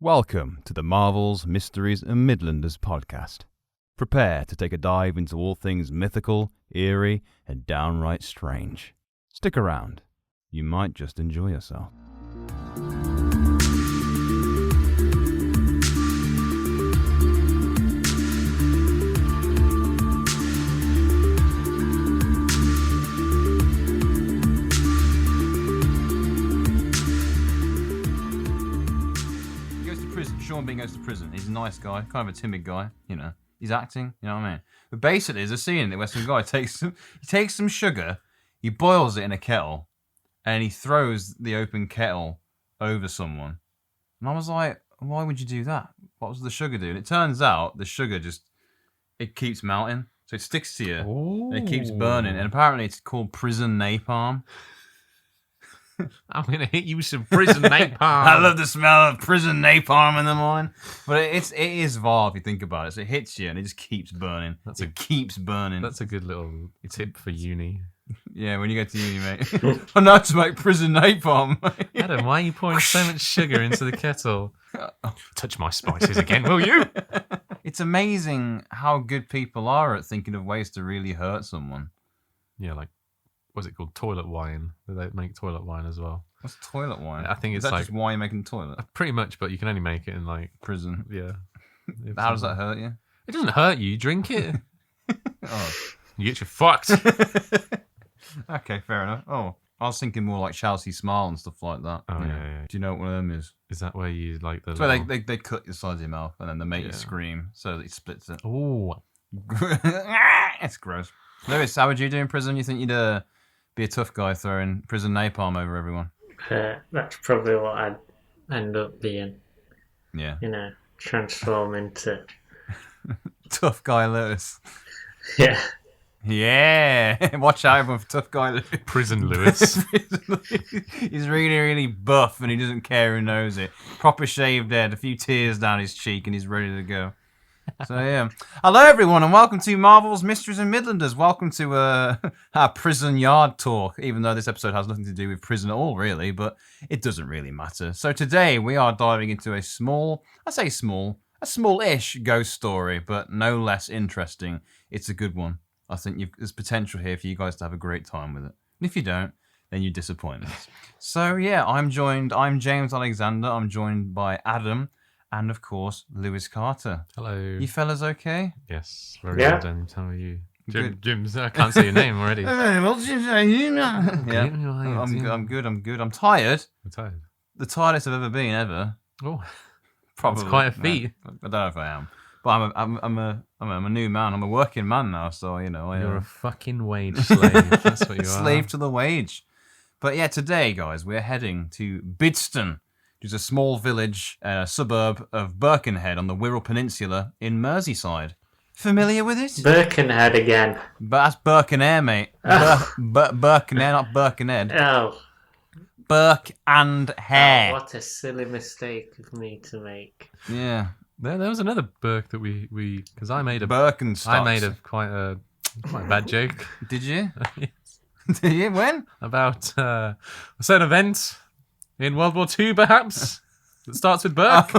Welcome to the Marvels, Mysteries and Midlanders podcast. Prepare to take a dive into all things mythical, eerie and downright strange. Stick around. You might just enjoy yourself. Sean Bean goes to prison. He's a nice guy, kind of a timid guy, you know. He's acting, you know what I mean? But basically, there's a scene where some guy takes some sugar, he boils it in a kettle, and he throws the open kettle over someone. And I was like, why would you do that? What was the sugar doing? It turns out the sugar it keeps melting. So it sticks to you, and it keeps burning. And apparently it's called prison napalm. I'm going to hit you with some prison napalm. I love the smell of prison napalm in the morning. But it is vile if you think about it. So it hits you and it just keeps burning. Keeps burning. That's a good little tip for uni. Yeah, when you go to uni, mate. I know how to make prison napalm, mate. Adam, why are you pouring so much sugar into the kettle? Touch my spices again, will you? It's amazing how good people are at thinking of ways to really hurt someone. Yeah, like, what's it called? Toilet wine. They make toilet wine as well. What's toilet wine? I think it's Is that like just wine making the toilet? Pretty much, but you can only make it in like prison. Yeah. How does that hurt you? It doesn't hurt you. Drink it. Oh, you get you fucked. Okay, fair enough. Oh, I was thinking more like Chelsea Smile and stuff like that. Oh yeah. Do you know what one of them is? Is that where you like the? It's where they cut the sides of your mouth and then they make you scream so that it splits it. Oh, it's gross. Lewis, how would you do in prison? You think you'd be a tough guy throwing prison napalm over everyone? That's probably what I'd end up being. Yeah. You know, transform into... Tough guy Lewis. Yeah. Yeah. Watch out everyone for tough guy Lewis. Prison Lewis. He's really, really buff and he doesn't care who knows it. Proper shaved head, a few tears down his cheek and he's ready to go. So yeah, hello everyone and welcome to Marvels, Mysteries and Midlanders. Welcome to our prison yard talk, even though this episode has nothing to do with prison at all really, but it doesn't really matter. So today we are diving into a small-ish ghost story, but no less interesting. It's a good one. I think there's potential here for you guys to have a great time with it. And if you don't, then you disappoint us. So yeah, I'm James Alexander, I'm joined by Adam, and of course, Lewis Carter. Hello. You fellas okay? Yes, very well, James. How are you? Jim's, I can't say your name already. Well, yeah. I'm good. I'm tired. I'm tired. The tiredest I've ever been, ever. Oh, probably. That's quite a feat. No, I don't know if I am. But I'm a new man. I'm a working man now, so, you know. You're a fucking wage slave. That's what you are. Slave to the wage. But yeah, today, guys, we're heading to Bidston, which is a small village, suburb of Birkenhead on the Wirral Peninsula in Merseyside. Familiar with it? Birkenhead again. But that's Birkenair, mate. Birkenair, not Birkenhead. Oh. Burke and hair. Oh, what a silly mistake of me to make. Yeah. There was another Burke that we because I made a Birkenstocks. I made quite a bad joke. Did you? Yes. Did you? When? About a certain event in World War II, perhaps. That starts with Burke.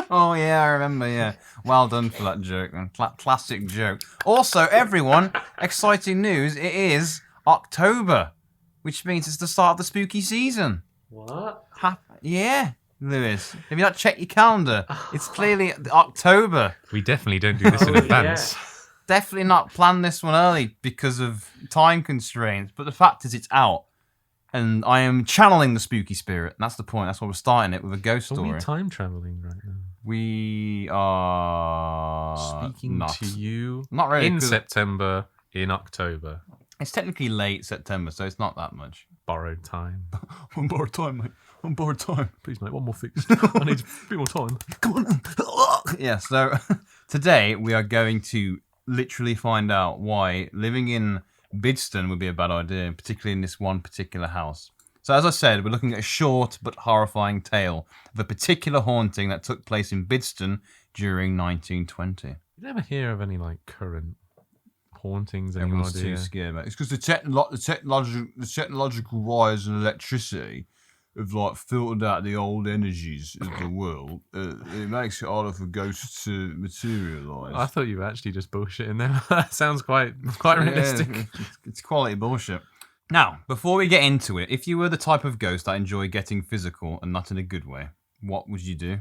Oh yeah, I remember. Yeah, well done for that joke, man. Classic joke. Also, everyone, exciting news! It is October, which means it's the start of the spooky season. What? Yeah, Lewis. Have you not checked your calendar? It's clearly October. We definitely don't do this in advance. Yeah. Definitely not planned this one early because of time constraints. But the fact is, it's out. And I am channeling the spooky spirit. And that's the point. That's why we're starting it with a ghost story. Are we time traveling right now? We are speaking to you. Not really. In September, in October. It's technically late September, so it's not that much. Borrowed time. On borrowed time, mate. On borrowed time. Please, mate, one more fix. I need a bit more time. Come on. Yeah, so today we are going to literally find out why living in Bidston would be a bad idea, particularly in this one particular house. So as I said, we're looking at a short but horrifying tale of a particular haunting that took place in Bidston during 1920. You never hear of any like current hauntings anymore, Everyone's too scared, mate. It's because the technological rise in electricity have like filtered out the old energies of the world, it makes it harder for ghosts to materialise. I thought you were actually just bullshitting there. That sounds quite realistic. Yeah, it's quality bullshit. Now, before we get into it, if you were the type of ghost that enjoyed getting physical and not in a good way, what would you do?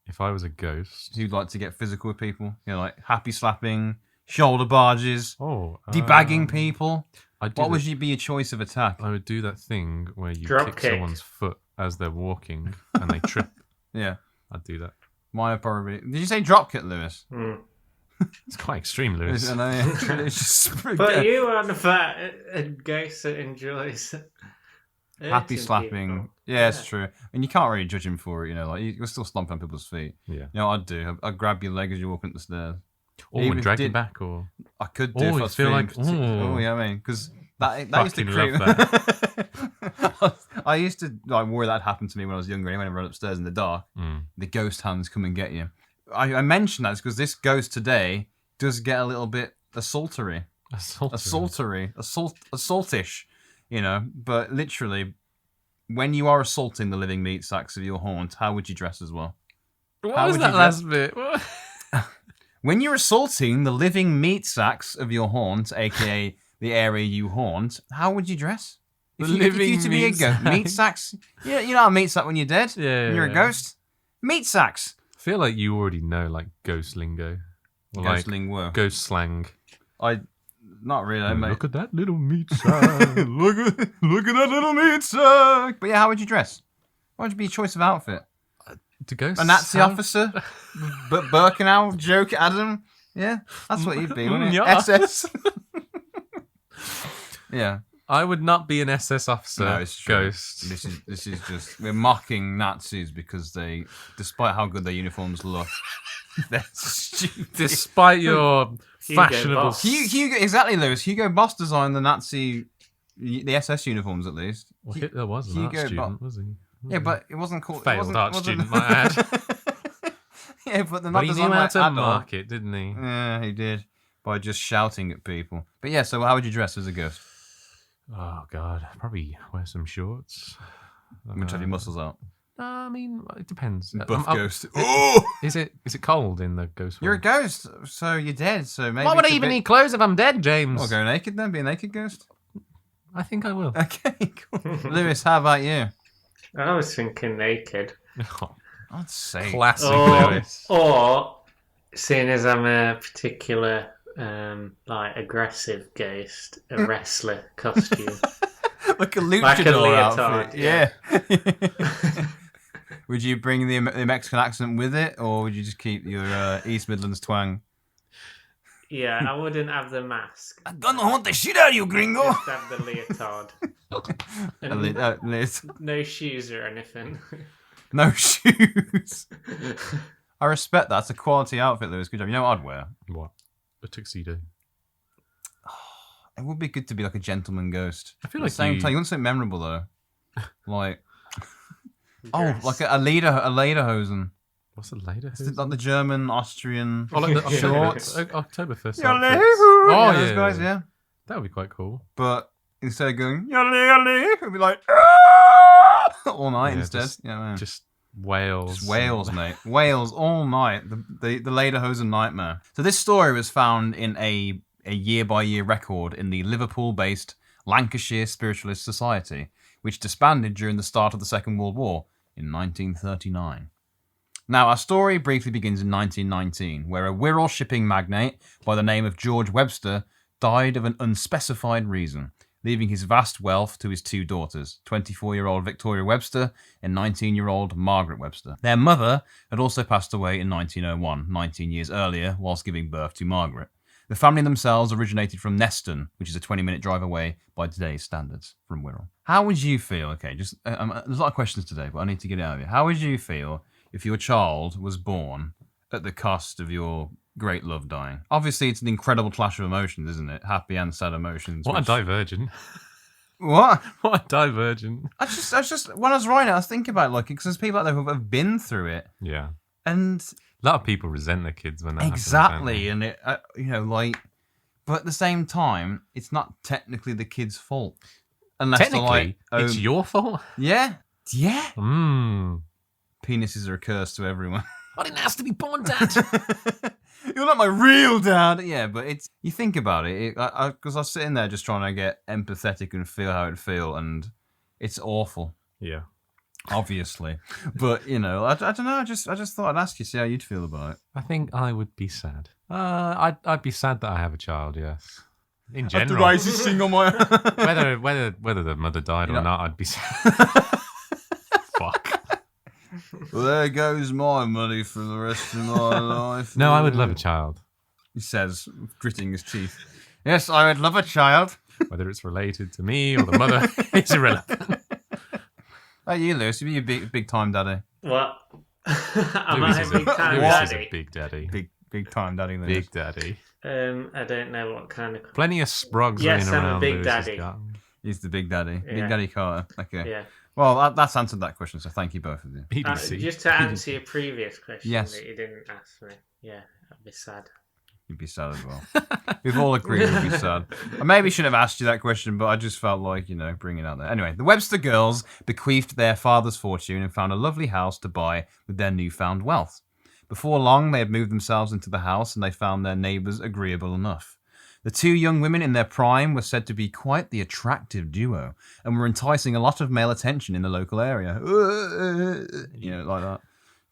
If I was a ghost, Who'd like to get physical with people? You know, like happy slapping, shoulder barges, oh, debagging people. What would be your choice of attack? I would do that thing where you Drop kick kick. someone's foot as they're walking and they trip. Yeah, I'd do that. mine would probably. Did you say drop kick, Lewis? It's quite extreme, Lewis. I know, yeah. It's just But you are the fat ghost that enjoys happy hurting slapping. people. Yeah, it's true. And you can't really judge him for it, you know. Like you're still stomping on people's feet. Yeah. You know what I'd do? I'd grab your leg as you're walking up the stairs. Or Even and if drag did- him back, or I could do Oh, if I you was feel feeling like, oh yeah, I mean, because that used to Fucking creep. love I used to like worry that happened to me when I was younger. Anyway, when I run upstairs in the dark, the ghost hands come and get you. I mention that because this ghost today does get a little bit assaultish, you know. But literally, when you are assaulting the living meat sacks of your haunt, how would you dress as well? What How was would that you last bit? What? When you're assaulting the living meat sacks of your haunt, aka the area you haunt, how would you dress? The If you living to be a meat ghost, meat sacks. You know a meat sack when you're dead. Yeah, When you're a yeah. ghost. Meat sacks. I feel like you already know like ghost lingo, or like Ghostling were. ghost slang. Not really, mate. Look at that little meat sack. look at that little meat sack. But yeah, how would you dress? What would be your choice of outfit? Do ghosts A Nazi have- officer? But Birkenau joke Adam? Yeah, that's what you'd be, wouldn't it? Yeah. SS. Yeah. I would not be an SS officer. No, it's true. Ghost. This is just we're mocking Nazis because they, despite how good their uniforms look, they're stupid. Despite your Hugo fashionable. Boss. Hugo, exactly, Lewis. Hugo Boss designed the SS uniforms, at least. Well, Hitler wasn't an art Hugo student, was he? Yeah, but it wasn't called. Failed art student, might I add. Yeah, but they're not But he knew designed how like to adult. market, didn't he? Yeah, he did by just shouting at people. But yeah, so how would you dress as a ghost? Oh god, probably wear some shorts. Which have your muscles out? I mean, it depends. Buff I'm- ghost. Oh, Is it cold in the ghost you're a world? ghost, so you're dead. So maybe. Why would I it's a even bit- need clothes if I'm dead, James? Well, go naked then. Be a naked ghost. I think I will. Okay, cool. Lewis, how about you? I was thinking naked. I'd say. Classic Or, Lewis. or seeing as I'm a particular like aggressive ghost, a wrestler costume. Like a luchador Like a leotard, outfit. Yeah. Would you bring the Mexican accent with it, or would you just keep your East Midlands twang? Yeah, I wouldn't have the mask. I'm gonna hunt the shit out of you, gringo. Just have the leotard. And no shoes or anything. No shoes. I respect that. It's a quality outfit, Lewis. Good job. You know what I'd wear? What? A tuxedo. It would be good to be like a gentleman ghost. I feel At like the same you- time, you wouldn't say memorable though. Like Dress. like a lederhosen. What's the later? It's like the German, Austrian. Oh, like the shorts. Oktoberfest Yodel, outfits. hoo-hoo. Oh, Those yeah. guys, yeah. That would be quite cool. But instead of going yodel, yodel, it would be like "Ah!" all night Yeah, instead. just- Yeah, man. Just Wales. Just Wales, mate. Wales all night. The lederhosen nightmare. So this story was found in a year-by-year record in the Liverpool-based Lancashire Spiritualist Society, which disbanded during the start of the Second World War in 1939. Now, our story briefly begins in 1919, where a Wirral shipping magnate by the name of George Webster died of an unspecified reason, leaving his vast wealth to his two daughters, 24-year-old Victoria Webster and 19-year-old Margaret Webster. Their mother had also passed away in 1901, 19 years earlier, whilst giving birth to Margaret. The family themselves originated from Neston, which is a 20-minute drive away by today's standards from Wirral. How would you feel? Okay, just there's a lot of questions today, but I need to get it out of you. How would you feel if your child was born at the cost of your great love dying? Obviously, it's an incredible clash of emotions, isn't it? Happy and sad emotions. What a which- divergent. What? What a divergent. I just when I was writing it, I was thinking about it, like, because there's people out there who have been through it, Yeah. and A lot of people resent their kids when that exactly, happens. and it, like, but at the same time, it's not technically the kid's fault, unless Technically, they're like, it's your fault. yeah, Yeah. Mmm. Penises are a curse to everyone. I didn't ask to be born, Dad. You're not my real dad. Yeah, but it's you think about it, because I was sitting there just trying to get empathetic and feel how it'd feel, and it's awful, Yeah. obviously. But you know, I don't know. I just thought I'd ask you, see how you'd feel about it. I think I would be sad. I'd be sad that I have a child. Yes. In general, Otherwise, he's single my. whether the mother died or not, I'd be sad. Fuck. Well, there goes my money for the rest of my life. No, I would love a child. He says, gritting his teeth. Yes, I would love a child. Whether it's related to me or the mother, it's irrelevant. Hey, you, Lewis, you'd be a big time daddy. What? Am Lewis I is a big time Lewis is daddy? a big daddy. Big time daddy, Lewis. Big daddy. I don't know what kind of. Plenty of sprogs Yes, running I'm a around. big Lewis's daddy. garden. He's the big daddy. Yeah. Big Daddy Carter. Okay. Yeah. Well, that's answered that question, so thank you both of you. BBC. Just to answer your previous question Yes. that you didn't ask me. Yeah, I'd be sad. You'd be sad as well. We've all agreed we'd be sad. I maybe shouldn't have asked you that question, but I just felt like, bringing it out there. Anyway, the Webster girls bequeathed their father's fortune and found a lovely house to buy with their newfound wealth. Before long, they had moved themselves into the house and they found their neighbours agreeable enough. The two young women in their prime were said to be quite the attractive duo and were enticing a lot of male attention in the local area. Like that.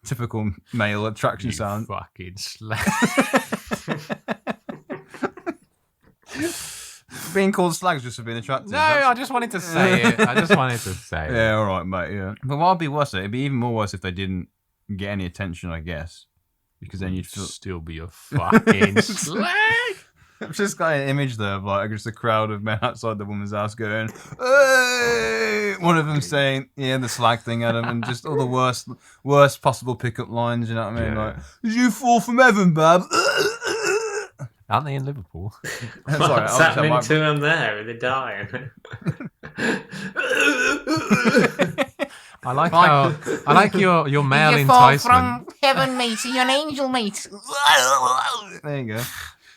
Typical male attraction You sound. fucking slag. Being called slags just for being attractive. No, I just wanted to say it. Yeah, all right, mate. Yeah, but what would be worse? It'd be even more worse if they didn't get any attention, I guess, because then you'd feel. Still be a fucking slag. I've just got an image there of like just a crowd of men outside the woman's house going, "Hey!" One of them saying, "Yeah, the slag thing at him," and just all the worst possible pickup lines. You know what I mean? Yeah. Like, "Did you fall from heaven, Bab?" Aren't they in Liverpool? Sorry, What's happening to them there? Are they dying? I like your male enticement. heaven, mate. You're an angel, mate. There you go.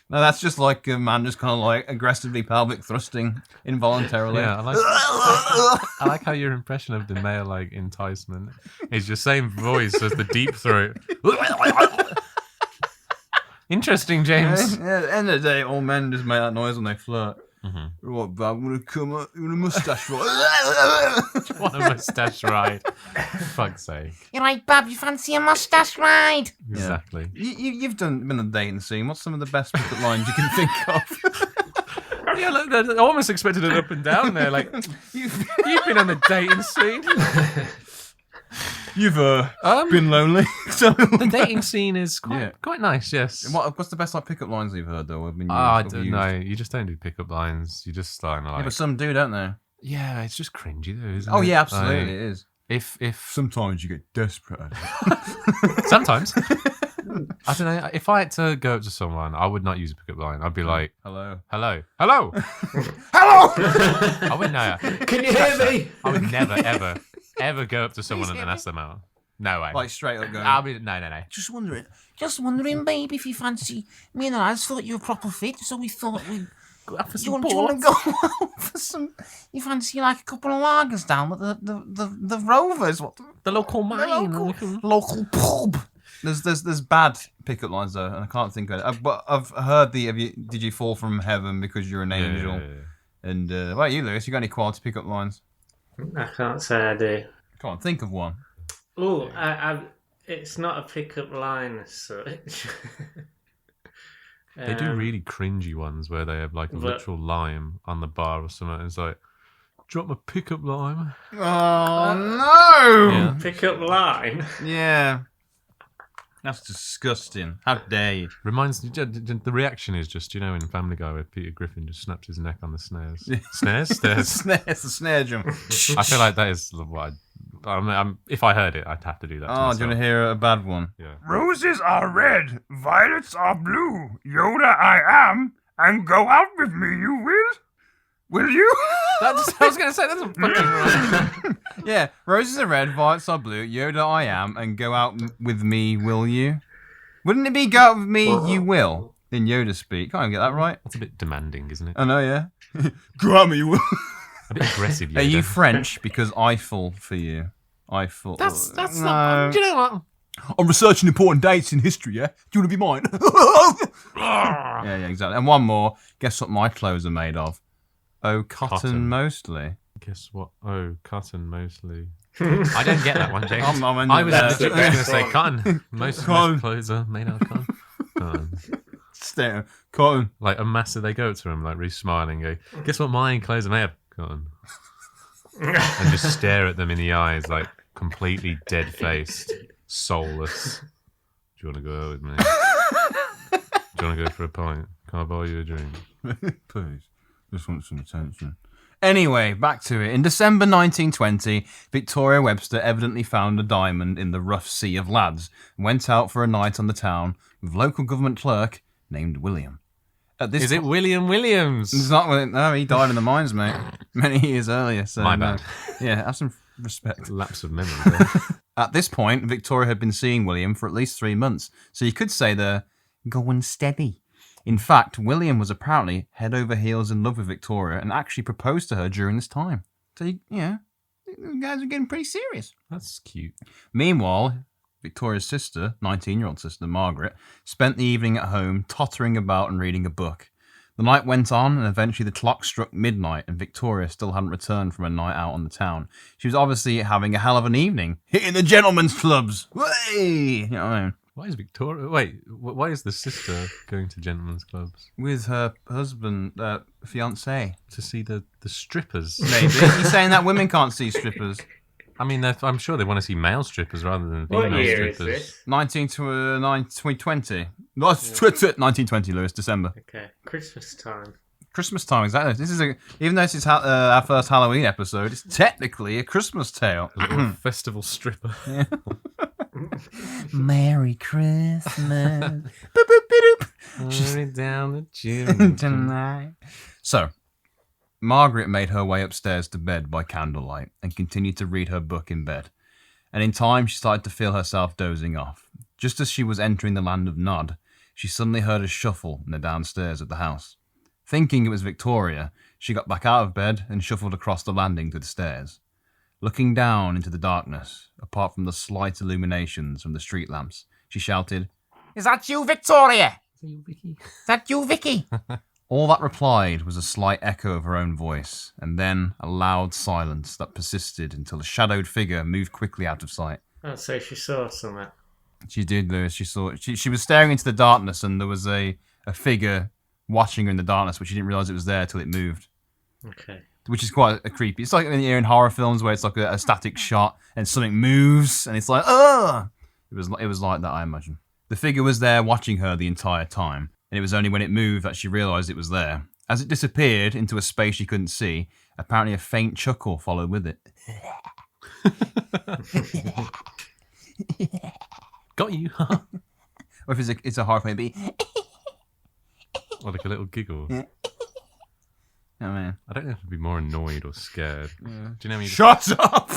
No, that's just like a man just kind of like aggressively pelvic thrusting involuntarily. Yeah, I like how your impression of the male like enticement is your same voice as the deep throat. Interesting, James. Yeah, at the end of the day, all men just make that noise when they flirt. Mm-hmm. What, Bab? I'm gonna come up with a moustache ride. What a moustache ride. Fuck's sake. You're right, Bab, you fancy a moustache ride? Exactly. You've been on a dating scene. What's some of the best pickup lines you can think of? Yeah, look, I almost expected it up and down there. Like, you've been on the dating scene. You've been lonely. So The dating scene is quite nice, yes. what's the best like pickup lines you've heard though? I don't know. You just don't do pickup lines. You just like, Yeah, but some do, don't they? yeah, it's just cringy though, isn't it? Oh yeah, absolutely, Like, it is. if Sometimes you get desperate. sometimes I don't know. If I had to go up to someone, I would not use a pickup line. I'd be like, Hello. "Hello." Hello. I would know. Can you hear me? I would never, ever go up to someone and ask them out. No way. Like straight up going. I'll be no. Just wondering, babe, if you fancy. Me and the lads thought you were proper fit, so we thought we'd. Go out for Do some you want to balls. go out for some? You fancy like a couple of lagers down at the Rovers? What? The local The mine. local pub. There's bad pickup lines though, and I can't think of it. But I've heard did you fall from heaven because you're an angel? Yeah. And what about you, Lewis? You got any quality pickup lines? I can't say I do. Come on, think of one. Oh, it's not a pickup line as such. They do really cringy ones where they have like a literal lime on the bar or something. It's like, drop my pickup lime. Oh no! Yeah. Pickup line? Yeah. That's disgusting. How dare you? Reminds the reaction is just, in Family Guy where Peter Griffin just snaps his neck on the snares. Snares? Stairs. It's the snare drum. I feel like that is what if I heard it, I'd have to do that. Oh, do you want to hear a bad one? Yeah. Roses are red, violets are blue. Yoda I am, and go out with me you will. Will you? I was going to say, that's a fucking right. Yeah, roses are red, violets are blue. Yoda I am, and go out with me, will you? Wouldn't it be go out with me, you will? In Yoda speak. Can't even get that right. That's a bit demanding, isn't it? I know, yeah. Go out with me, you will. A bit aggressive, Yoda. Are you French? Because I fall for you. I thought That's no. not. Do you know what? I'm researching important dates in history. Yeah, do you want to be mine? yeah, exactly. And one more. Guess what my clothes are made of? Oh, cotton mostly. Guess what? Oh, cotton mostly. I don't get that one, James. I'm I was That's legit the going to best say one. cotton. Most clothes are made out of cotton. Cotton. Like a massive, they go up to him like really smiling, and go, guess what my clothes are made of? Cotton. And just stare at them in the eyes, like completely dead faced, soulless. Do you want to go out with me? Do you want to go for a pint? Can I buy you a drink? Please, just want some attention. Anyway, back to it. In December 1920, Victoria Webster evidently found a diamond in the rough sea of lads and went out for a night on the town with local government clerk named William. At this Is it William Williams? It's not. No, he died in the mines, mate, many years earlier. So, My bad. Yeah, have some respect. Lapse of memory. There. At this point, Victoria had been seeing William for at least 3 months, so you could say they're going steady. In fact, William was apparently head over heels in love with Victoria and actually proposed to her during this time. So, you guys are getting pretty serious. That's cute. Meanwhile, Victoria's sister, 19-year-old sister Margaret, spent the evening at home tottering about and reading a book. The night went on, and eventually the clock struck midnight, and Victoria still hadn't returned from a night out on the town. She was obviously having a hell of an evening, hitting the gentlemen's clubs. Way! You know what I mean? Why is Victoria? Wait, why is the sister going to gentlemen's clubs With her husband, fiancé. to see the strippers? Maybe. He's saying that women can't see strippers. I mean, I'm sure they want to see male strippers rather than What female year is strippers. this? 1920. 1920, Lewis, December. Okay, Christmas time. Christmas time, exactly. This is even though this is our first Halloween episode, it's technically a Christmas tale. A little festival stripper. Merry Christmas. Hurry down the chimney. Tonight. So, Margaret made her way upstairs to bed by candlelight and continued to read her book in bed. And in time, she started to feel herself dozing off. Just as she was entering the land of Nod, she suddenly heard a shuffle in the downstairs of the house. Thinking it was Victoria, she got back out of bed and shuffled across the landing to the stairs. Looking down into the darkness, apart from the slight illuminations from the street lamps, she shouted, Is that you, Victoria? Vicky? Is that you, Vicky? All that replied was a slight echo of her own voice, and then a loud silence that persisted until a shadowed figure moved quickly out of sight. Oh, so she saw something. She did, Lewis. She was staring into the darkness, and there was a figure watching her in the darkness, but she didn't realise it was there till it moved. Okay. Which is quite a creepy. It's like in horror films where it's like a static shot and something moves, and it's like, oh! It was like that, I imagine. The figure was there watching her the entire time, and it was only when it moved that she realised it was there. As it disappeared into a space she couldn't see, apparently a faint chuckle followed with it. Got you. Or if it's a horror film, it'd be, Or like a little giggle. oh man. I don't know if I'd be more annoyed or scared. Do you know me? Shut up!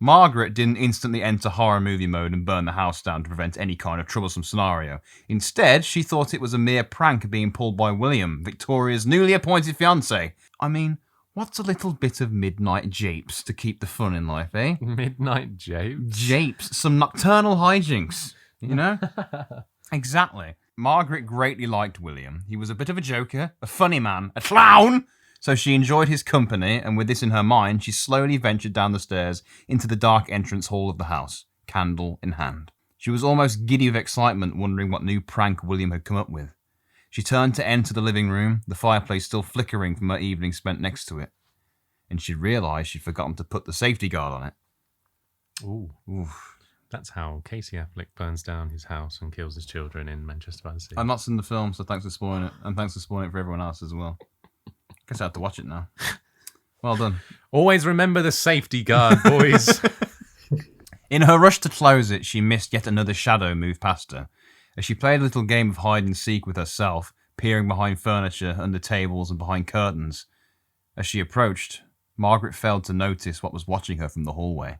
Margaret didn't instantly enter horror movie mode and burn the house down to prevent any kind of troublesome scenario. Instead, she thought it was a mere prank being pulled by William, Victoria's newly appointed fiancé. I mean, what's a little bit of midnight japes to keep the fun in life, eh? Midnight James. Japes, some nocturnal hijinks, you know? Exactly. Margaret greatly liked William. He was a bit of a joker, a funny man, a clown! So she enjoyed his company, and with this in her mind, she slowly ventured down the stairs into the dark entrance hall of the house, candle in hand. She was almost giddy with excitement, wondering what new prank William had come up with. She turned to enter the living room, the fireplace still flickering from her evening spent next to it. And she realised she'd forgotten to put the safety guard on it. Ooh. Oof. That's how Casey Affleck burns down his house and kills his children in Manchester by the Sea. I've not seen the film, so thanks for spoiling it. And thanks for spoiling it for everyone else as well. Guess I have to watch it now. Well done. Always remember the safety guard, boys. In her rush to close it, she missed yet another shadow move past her. As she played a little game of hide and seek with herself, peering behind furniture, under tables and behind curtains. As she approached, Margaret failed to notice what was watching her from the hallway.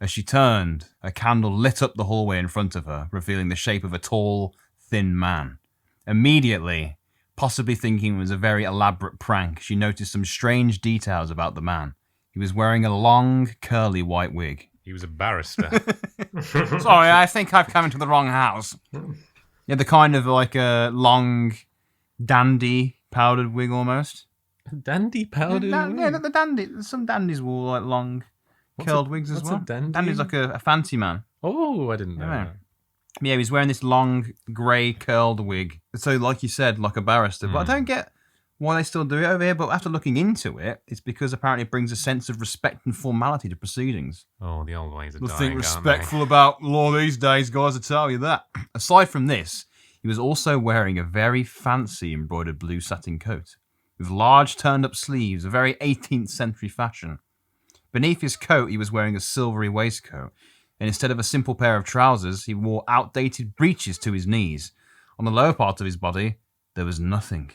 As she turned, a candle lit up the hallway in front of her, revealing the shape of a tall, thin man. Immediately, possibly thinking it was a very elaborate prank, she noticed some strange details about the man. He was wearing a long, curly white wig. He was a barrister. Sorry, I think I've come into the wrong house. Yeah, the kind of like a long, dandy powdered wig almost. Dandy powdered. Yeah, the dandy. Some dandies wore like long, curled wigs as what's well. a dandy? Dandy's like a fancy man. Oh, I didn't know Yeah. that. Yeah, he was wearing this long, grey, curled wig. So, like you said, like a barrister. But I don't get why they still do it over here. But after looking into it, it's because apparently it brings a sense of respect and formality to proceedings. Oh, the old ways are dying, Nothing aren't respectful about law these days, guys, I tell you that. Aside from this, he was also wearing a very fancy embroidered blue satin coat with large turned-up sleeves, a very 18th century fashion. Beneath his coat, he was wearing a silvery waistcoat, and instead of a simple pair of trousers, he wore outdated breeches to his knees. On the lower part of his body, there was nothing.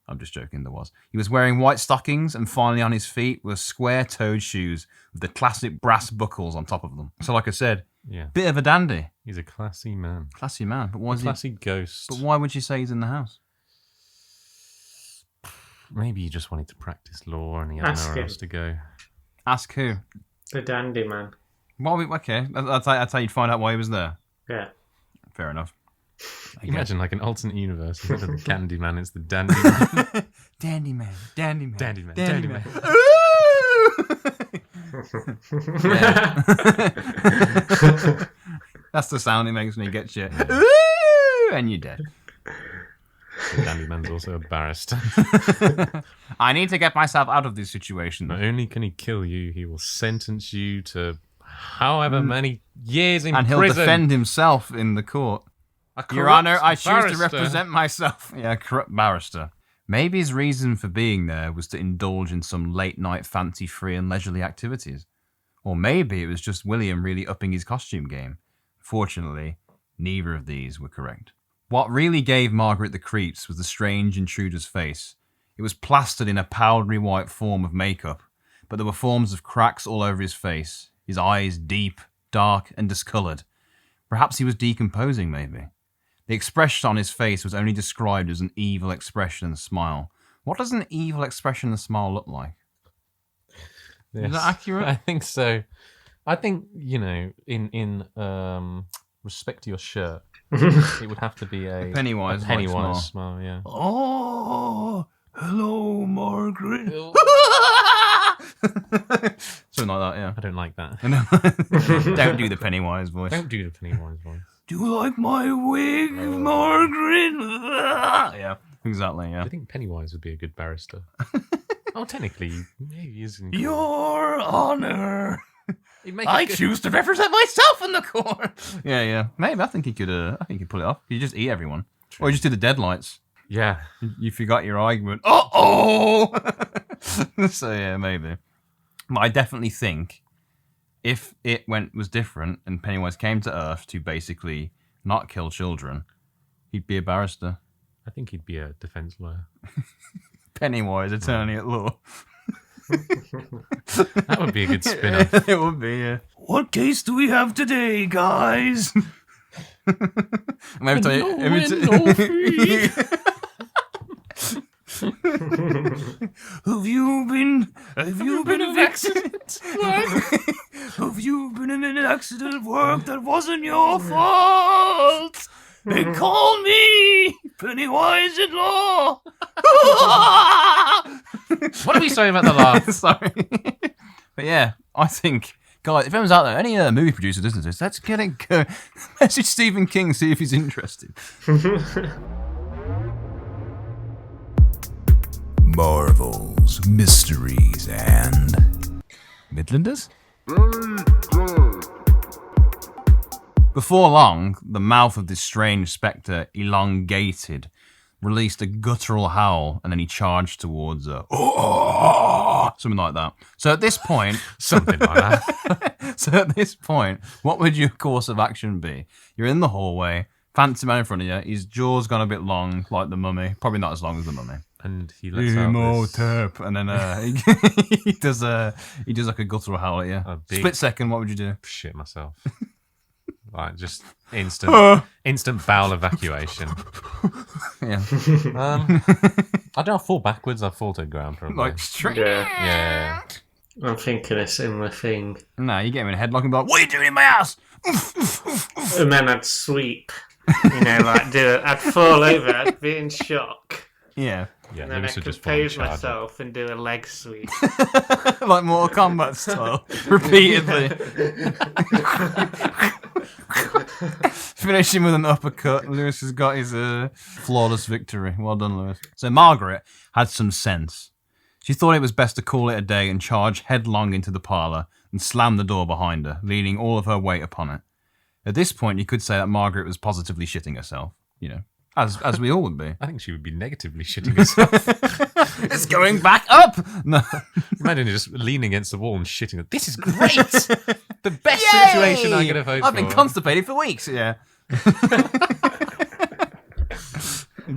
I'm just joking, there was. He was wearing white stockings, and finally on his feet were square-toed shoes with the classic brass buckles on top of them. So like I said, Yeah. bit of a dandy. He's a classy man. Classy man. But why is he... Classy ghost. But why would you say he's in the house? Maybe he just wanted to practice law and he had Ask nowhere him. else to go. Ask who? The dandy man. Okay, that's how you'd find out why he was there. Yeah. Fair enough. Imagine like an alternate universe. Instead of the Candy Man, it's the Dandy Man. Dandy man. Dandy man. Dandy Man. Dandy Dandy man. Man. That's the sound he makes when he gets you. Ooh, and you're dead. The Dandy Man's also a barrister. I need to get myself out of this situation. Not only can he kill you, he will sentence you to however many years in And he'll prison. defend himself in the court. A Your corrupt Honour, I choose to barrister. represent myself. Yeah, corrupt barrister. Maybe his reason for being there was to indulge in some late-night fancy-free and leisurely activities. Or maybe it was just William really upping his costume game. Fortunately, neither of these were correct. What really gave Margaret the creeps was the strange intruder's face. It was plastered in a powdery white form of makeup, but there were forms of cracks all over his face, his eyes deep, dark, and discoloured. Perhaps he was decomposing, maybe. The expression on his face was only described as an evil expression and smile. What does an evil expression and smile look like? Yes, Is that accurate? I think so. I think, in respect to your shirt, it would have to be a Pennywise, a Pennywise like smile, yeah. Oh, hello, Margaret. Something like that, yeah. I don't like that. Don't do the Pennywise voice. Don't do the Pennywise voice. Do you like my wig, Margaret? Yeah, exactly, yeah. I think Pennywise would be a good barrister. Oh, technically, he is. Your Honour, He'd make I a good- choose to represent myself in the court. Yeah. Maybe I think he could. I think he'd pull it off. You just eat everyone, or you just do the deadlights. Yeah. You forgot your argument. Oh. So yeah, maybe. But I definitely think if it was different and Pennywise came to Earth to basically not kill children, he'd be a barrister. I think he'd be a defense lawyer. Pennywise, attorney at law. That would be a good spin-off. It would be, yeah. What case do we have today, guys? Have you been vaccinated? Have you been in an accident at work that wasn't your fault? They call me Pennywise at law. What are we saying about the laugh? Sorry. But yeah, I think, guys, if anyone's out there, any movie producers listen to this, let's get it going. Message Stephen King, see if he's interested. Marvels, mysteries, and Midlanders? Before long, the mouth of this strange spectre elongated, released a guttural howl, and then he charged towards her. Something like that. So at this point... Something like that. So at this point, what would your course of action be? You're in the hallway, fancy man in front of you, his jaw's gone a bit long, like the mummy. Probably not as long as the mummy. And he lets out this... Tap. And then he does like a guttural howl at you. A big- Split second, what would you do? Shit myself. Like, just instant bowel evacuation. Yeah. I don't know, I'll fall backwards, I'll fall to the ground probably. Like straight. Yeah. Yeah. I'm thinking a similar thing. No, you get him in a headlock and be like, "What are you doing in my house?" And then I'd sweep. Like I'd fall over, I'd be in shock. Yeah. Yeah, And then I Lewis would just compose fall in charge. myself and do a leg sweep. Like Mortal Kombat style. Repeatedly. Finish him with an uppercut. Lewis has got his flawless victory. Well done, Lewis. So Margaret had some sense. She thought it was best to call it a day and charge headlong into the parlour and slam the door behind her, leaning all of her weight upon it. At this point, you could say that Margaret was positively shitting herself, as we all would be. I think she would be negatively shitting herself. It's going back up! No. Imagine just leaning against the wall and shitting. This is great! The best Yay! situation I could have hoped I've for. been constipated for weeks, yeah.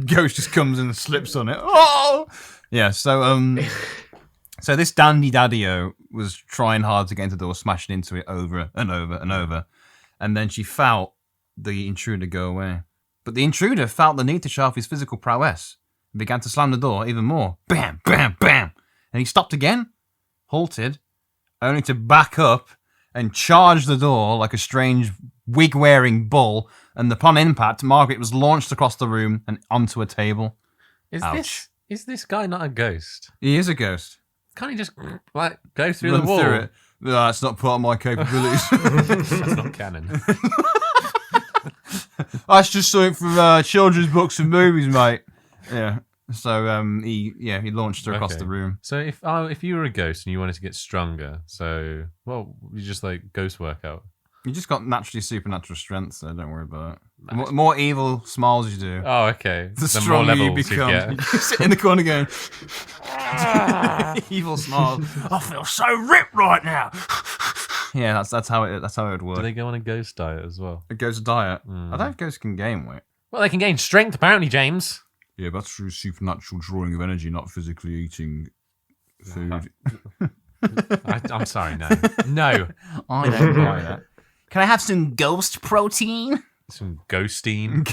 Ghost just comes and slips on it. Oh! Yeah, so this dandy daddy-o was trying hard to get into the door, smashing into it over and over and over. And then she felt the intruder go away. But the intruder felt the need to show off his physical prowess and began to slam the door even more. Bam, bam, bam. And he stopped again, halted, only to back up and charge the door like a strange wig-wearing bull. And upon impact, Margaret was launched across the room and onto a table. Ouch. Is this guy not a ghost? He is a ghost. Can't he just go through Run the wall? through it. No, that's not part of my capabilities. That's not canon. That's just something from children's books and movies, mate. Yeah. So he launched her across Okay. the room. So if you were a ghost and you wanted to get stronger, you just like ghost workout. You just got naturally supernatural strength, so don't worry about it. The more evil smiles you do, Oh, okay. the more stronger you levels become. get. You sit in the corner going, evil smiles. I feel so ripped right now. Yeah, that's how it would work. Do they go on a ghost diet as well? It goes to diet. I don't know if ghosts can gain weight. Well, they can gain strength apparently, James. Yeah, but that's through supernatural drawing of energy, not physically eating food. I'm sorry, no. No. I don't buy that. Can I have some ghost protein? Some ghosting.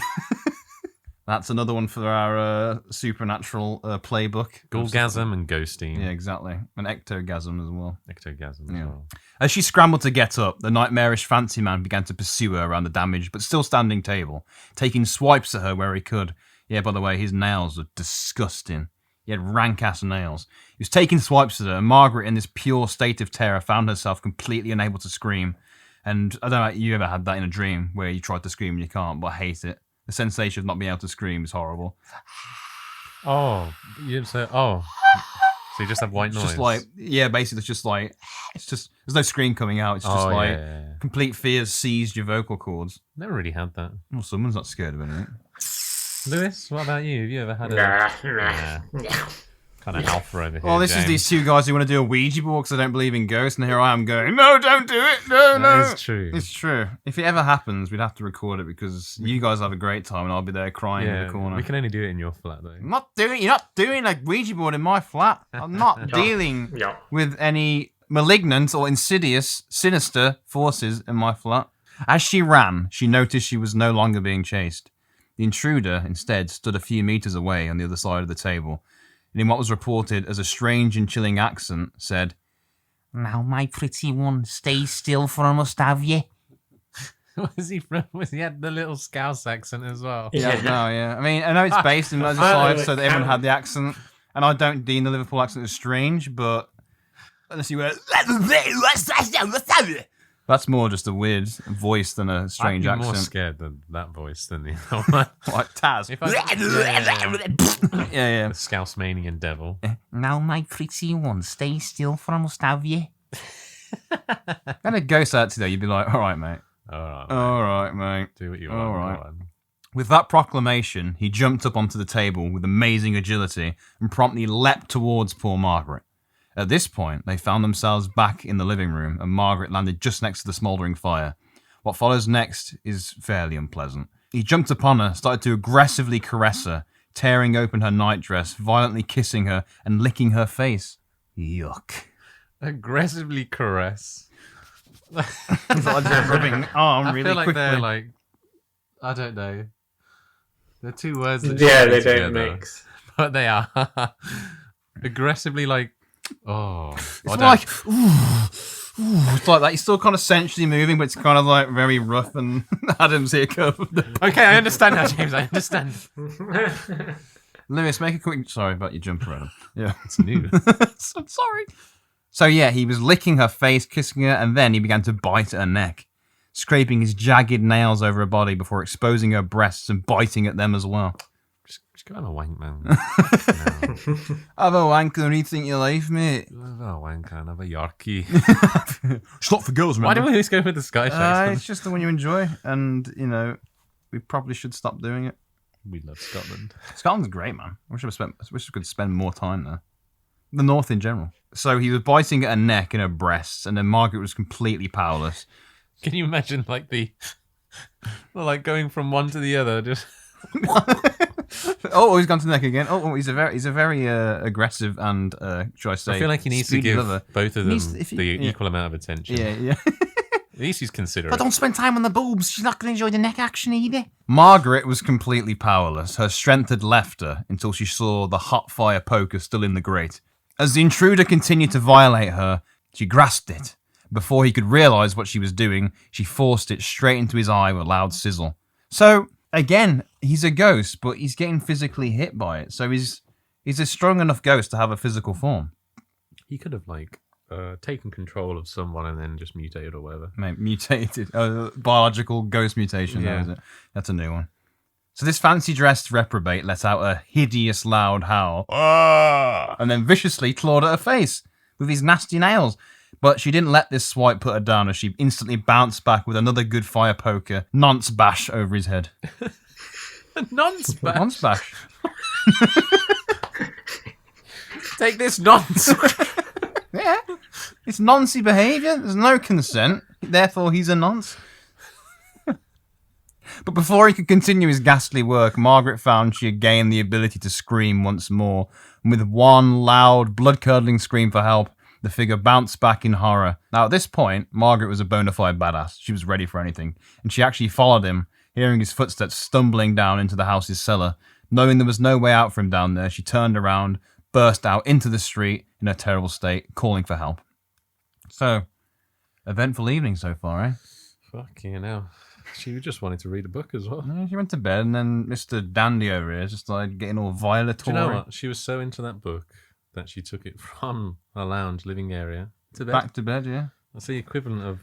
That's another one for our supernatural playbook. Gulgasm and ghosting. Yeah, exactly. An ectogasm as well. Ectogasm Yeah. as well. As she scrambled to get up, the nightmarish fancy man began to pursue her around the damaged but still standing table, taking swipes at her where he could. Yeah, by the way, his nails were disgusting. He had rank-ass nails. He was taking swipes at her, and Margaret, in this pure state of terror, found herself completely unable to scream. And I don't know if you ever had that in a dream where you tried to scream and you can't, but I hate it. The sensation of not being able to scream is horrible. Oh, you didn't say, oh. So you just have white It's noise. just like, yeah, basically it's just, there's no scream coming out. It's just yeah. complete fear seized your vocal cords. Never really had that. Well, someone's not scared of anything. Lewis, what about you? Have you ever had a kind of alpha over here? Well, this is James? these two guys who want to do a Ouija board because they don't believe in ghosts, and here I am going, no, don't do it, no. That is true. It's true. If it ever happens, we'd have to record it because you guys have a great time and I'll be there crying in the corner. we can only do it in your flat, though. You're not doing a Ouija board in my flat. I'm not dealing Yeah. with any malignant or insidious, sinister forces in my flat. As she ran, she noticed she was no longer being chased. The intruder, instead, stood a few meters away on the other side of the table, and in what was reported as a strange and chilling accent, said, Now, my pretty one, stay still for I must have ye. Was he from? Was he had the little Scouse accent as well? Yeah. No, yeah. I mean, I know it's based in Merseyside, so that everyone had the accent, and I don't deem the Liverpool accent as strange, but unless you went, that's more just a weird voice than a strange I'd be more accent. scared than that voice than the other one. Like Taz. If I, Yeah. the Scouse-manian devil. Now, my pretty one, stay still for I must have ye. When a ghost out today, you'd be like, all right, mate. All right, Mate. do what you want. all go right. on. With that proclamation, he jumped up onto the table with amazing agility and promptly leapt towards poor Margaret. At this point, they found themselves back in the living room, and Margaret landed just next to the smouldering fire. What follows next is fairly unpleasant. He jumped upon her, started to aggressively caress her, tearing open her nightdress, violently kissing her, and licking her face. Yuck. Aggressively caress. It's like just rubbing arm I really feel like quickly. they're like, I don't know. They're two words that Yeah, should go they don't together, mix. but they are aggressively like Oh, It's more like, it's like that. He's still kind of sensually moving, but it's kind of like very rough and Adam's here covered. okay, I understand now, James. I understand. Lewis, make a quick. Sorry about your jumper, Adam. Yeah, It's new. I'm sorry. So yeah, he was licking her face, kissing her, and then he began to bite at her neck, scraping his jagged nails over her body before exposing her breasts and biting at them as well. Just go have a wank, man. Have a wank and rethink your life, mate. Have a wank and have a Yorkie. It's not for girls, Why remember? do we always go with the Scottish accent? It's just the one you enjoy, and you know, we probably should stop doing it. We love Scotland. Scotland's great, man. I wish we could spend more time there. The North in general. So he was biting at her neck and her breasts, and then Margaret was completely powerless. Can you imagine like like going from one to the other? Just Oh, he's gone to the neck again. Oh, he's a very aggressive and should I say? I feel like he needs to speedy give lover. both of He them needs to- if he- the yeah. equal amount of attention. Yeah. At least he's considerate. But don't spend time on the boobs. She's not going to enjoy the neck action either. Margaret was completely powerless. Her strength had left her until she saw the hot fire poker still in the grate. As the intruder continued to violate her, she grasped it. Before he could realise what she was doing, she forced it straight into his eye with a loud sizzle. So, again, he's a ghost, but he's getting physically hit by it. So he's a strong enough ghost to have a physical form. He could have taken control of someone and then just mutated or whatever. Mate, mutated. Biological ghost mutation, Yeah. is it? That's a new one. So this fancy-dressed reprobate let out a hideous loud howl and then viciously clawed at her face with his nasty nails. But she didn't let this swipe put her down as she instantly bounced back with another good fire poker, nonce bash over his head. Nonce bash. Nonce bash. Take this nonce. Yeah. It's noncy behaviour. There's no consent. Therefore, he's a nonce. But before he could continue his ghastly work, Margaret found she had gained the ability to scream once more. And with one loud, blood-curdling scream for help, the figure bounced back in horror. Now, at this point, Margaret was a bona fide badass. She was ready for anything. And she actually followed him, hearing his footsteps stumbling down into the house's cellar. Knowing there was no way out for him down there, she turned around, burst out into the street in a terrible state, calling for help. So, eventful evening so far, eh? Fucking hell. She just wanted to read a book as well. Yeah, she went to bed, and then Mr. Dandy over here just started getting all violatory. Do you know what? She was so into that book that she took it from a lounge living area to bed. Back to bed, yeah. That's the equivalent of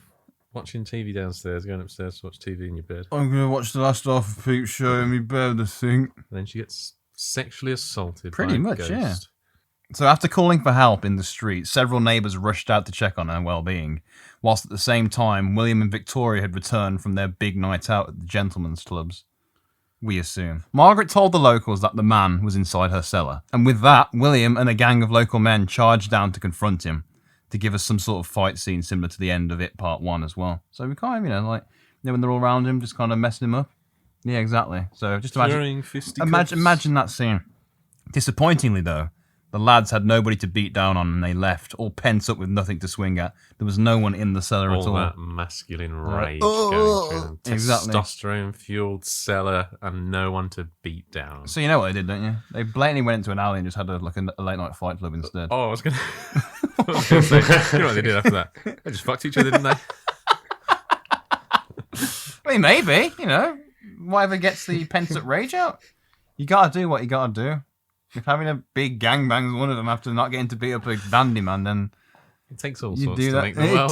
watching TV downstairs, going upstairs to watch TV in your bed. I'm going to watch the last half of Pete's show in my bed, I think. Then she gets sexually assaulted Pretty by a much, ghost. yeah. So after calling for help in the street, several neighbours rushed out to check on her well-being, whilst at the same time, William and Victoria had returned from their big night out at the gentlemen's clubs. We assume. Margaret told the locals that the man was inside her cellar, and with that, William and a gang of local men charged down to confront him, to give us some sort of fight scene similar to the end of It Part 1 as well. So we kind of, when they're all around him, just kind of messing him up. Yeah, exactly. So just imagine that scene. Disappointingly, though, the lads had nobody to beat down on and they left, all pent up with nothing to swing at. There was no one in the cellar at all. That masculine rage going through them. Exactly. Testosterone-fueled cellar and no one to beat down. So you know what they did, don't you? They blatantly went into an alley and just had a late-night fight club instead. Oh, I was going to say, you know what they did after that? They just fucked each other, didn't they? I mean, maybe, whatever gets the pent-up rage out. You gotta do what you gotta do. If having a big gangbang's one of them after not getting to beat up a dandy man, then It takes all you sorts do to that. make the world.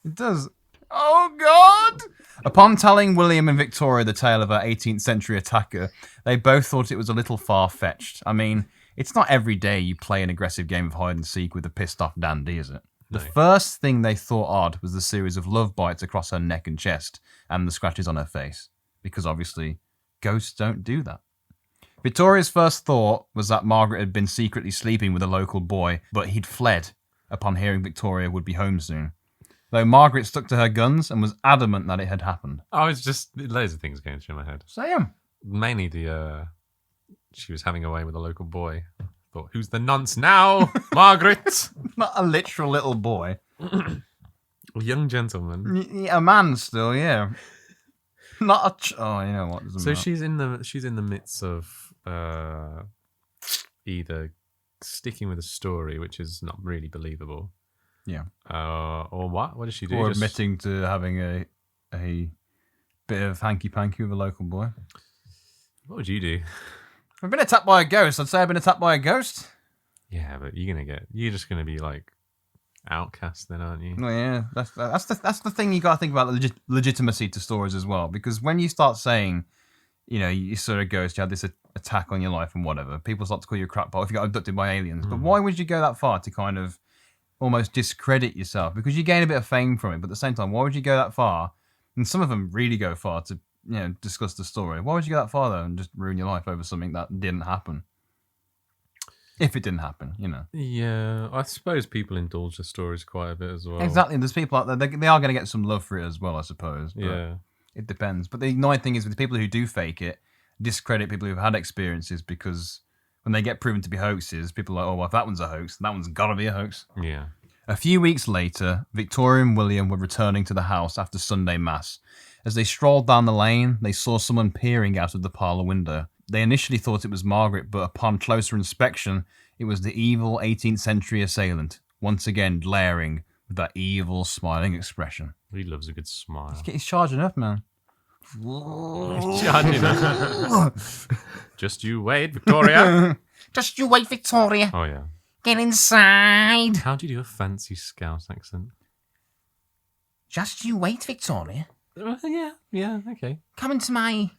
It does. Oh, God! Upon telling William and Victoria the tale of our 18th century attacker, they both thought it was a little far-fetched. I mean, it's not every day you play an aggressive game of hide-and-seek with a pissed-off dandy, is it? The first thing they thought odd was the series of love bites across her neck and chest and the scratches on her face. Because obviously, ghosts don't do that. Victoria's first thought was that Margaret had been secretly sleeping with a local boy, but he'd fled upon hearing Victoria would be home soon. Though Margaret stuck to her guns and was adamant that it had happened. Oh, it's just loads of things going through my head. Say 'em. Mainly she was having a way with a local boy. Thought, who's the nonce now, Margaret? Not a literal little boy. A young gentleman. A man still, yeah. Not a... Oh, you know what? Doesn't So matter. she's in the midst of either sticking with a story which is not really believable. Yeah. Or what? What did she do? Or admitting to having a bit of hanky-panky with a local boy. What would you do? I've been attacked by a ghost. I'd say I've been attacked by a ghost. Yeah, but you're just gonna be like outcast then, aren't you? Well, yeah, that's the thing you got to think about legitimacy to stories as well. Because when you start saying, you sort of ghost, you had this attack on your life and whatever, people start to call you a crackpot if you got abducted by aliens. But why would you go that far to kind of almost discredit yourself? Because you gain a bit of fame from it, but at the same time, why would you go that far? And some of them really go far to discuss the story. Why would you go that far though and just ruin your life over something that didn't happen? If it didn't happen, Yeah, I suppose people indulge the stories quite a bit as well. Exactly. There's people out there, they are going to get some love for it as well, I suppose. But Yeah. it depends. But the annoying thing is with the people who do fake it, discredit people who've had experiences, because when they get proven to be hoaxes, people are like, oh, well, if that one's a hoax, that one's got to be a hoax. Yeah. A few weeks later, Victoria and William were returning to the house after Sunday Mass. As they strolled down the lane, they saw someone peering out of the parlour window. They initially thought it was Margaret, but upon closer inspection, it was the evil 18th century assailant, once again glaring with that evil, smiling expression. He loves a good smile. He's charging up, man. He's charging up. Just you wait, Victoria. Just you wait, Victoria. Oh, yeah. Get inside. How do you do a fancy Scouse accent? Just you wait, Victoria. Yeah, okay. Come into my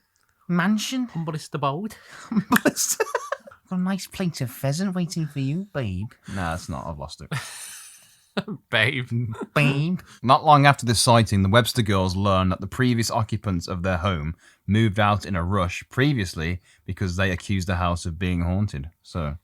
mansion. Humblest abode. Got a nice plate of pheasant waiting for you, babe. Nah, it's not. I've lost it. Babe. Babe. Not long after this sighting, the Webster girls learned that the previous occupants of their home moved out in a rush previously because they accused the house of being haunted. So,